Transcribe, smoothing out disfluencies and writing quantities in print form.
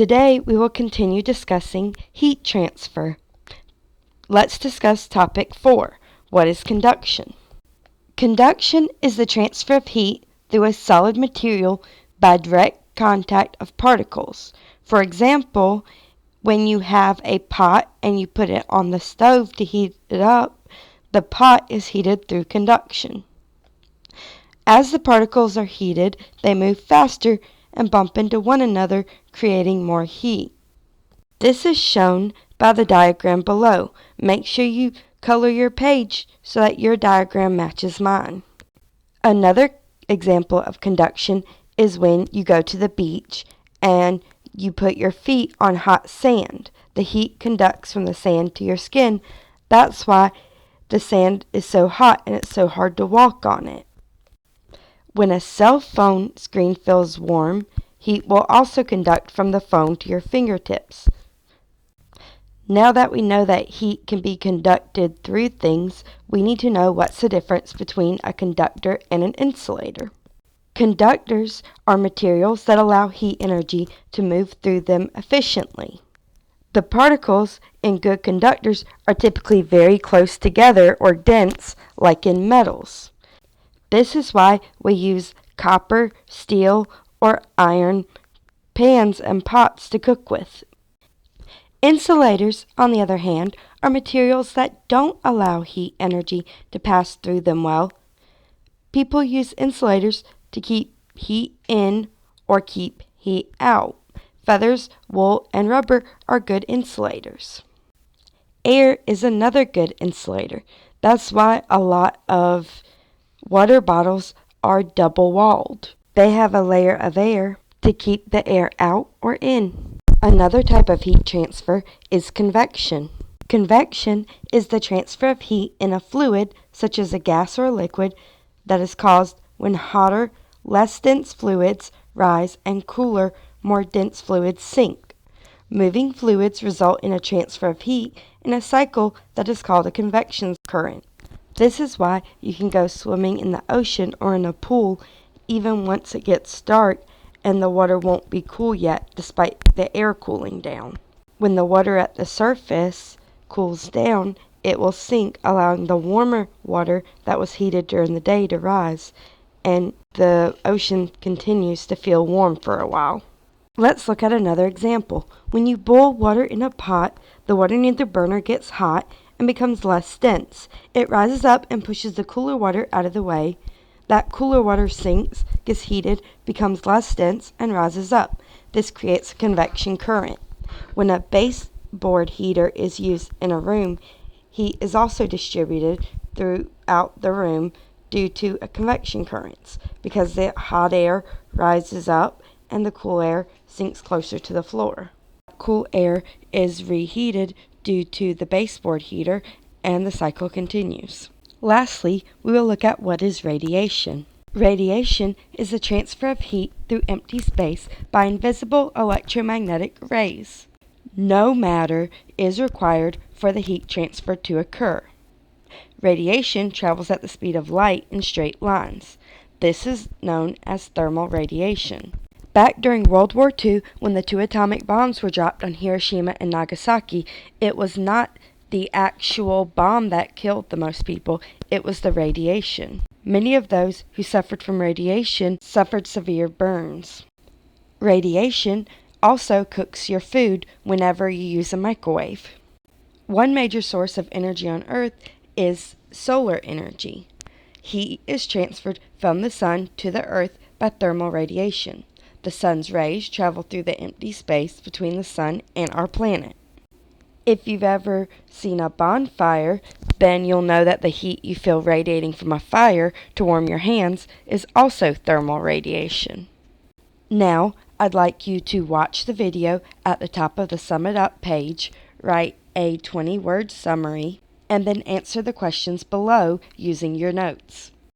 Today we will continue discussing heat transfer. Let's discuss topic 4. What is conduction? Conduction is the transfer of heat through a solid material by direct contact of particles. For example, when you have a pot and you put it on the stove to heat it up, the pot is heated through conduction. As the particles are heated, they move faster and bump into one another, creating more heat. This is shown by the diagram below. Make sure you color your page so that your diagram matches mine. Another example of conduction is when you go to the beach and you put your feet on hot sand. The heat conducts from the sand to your skin. That's why the sand is so hot and it's so hard to walk on it. When a cell phone screen feels warm, heat will also conduct from the phone to your fingertips. Now that we know that heat can be conducted through things, we need to know what's the difference between a conductor and an insulator. Conductors are materials that allow heat energy to move through them efficiently. The particles in good conductors are typically very close together or dense, like in metals. This is why we use copper, steel, or iron pans and pots to cook with. Insulators, on the other hand, are materials that don't allow heat energy to pass through them well. People use insulators to keep heat in or keep heat out. Feathers, wool, and rubber are good insulators. Air is another good insulator. That's why a lot of water bottles are double-walled. They have a layer of air to keep the air out or in. Another type of heat transfer is convection. Convection is the transfer of heat in a fluid, such as a gas or a liquid, that is caused when hotter, less dense fluids rise and cooler, more dense fluids sink. Moving fluids result in a transfer of heat in a cycle that is called a convection current. This is why you can go swimming in the ocean or in a pool even once it gets dark and the water won't be cool yet despite the air cooling down. When the water at the surface cools down, it will sink, allowing the warmer water that was heated during the day to rise, and the ocean continues to feel warm for a while. Let's look at another example. When you boil water in a pot, the water near the burner gets hot and becomes less dense. It rises up and pushes the cooler water out of the way. That cooler water sinks, gets heated, becomes less dense, and rises up. This creates a convection current. When a baseboard heater is used in a room, heat is also distributed throughout the room due to a convection currents, because the hot air rises up and the cool air sinks closer to the floor. Cool air is reheated due to the baseboard heater, and the cycle continues. Lastly, we will look at what is radiation. Radiation is the transfer of heat through empty space by invisible electromagnetic rays. No matter is required for the heat transfer to occur. Radiation travels at the speed of light in straight lines. This is known as thermal radiation. Back during World War II, when the 2 atomic bombs were dropped on Hiroshima and Nagasaki, it was not the actual bomb that killed the most people, it was the radiation. Many of those who suffered from radiation suffered severe burns. Radiation also cooks your food whenever you use a microwave. One major source of energy on Earth is solar energy. Heat is transferred from the sun to the Earth by thermal radiation. The sun's rays travel through the empty space between the sun and our planet. If you've ever seen a bonfire, then you'll know that the heat you feel radiating from a fire to warm your hands is also thermal radiation. Now, I'd like you to watch the video at the top of the Sum It Up page, write a 20-word summary, and then answer the questions below using your notes.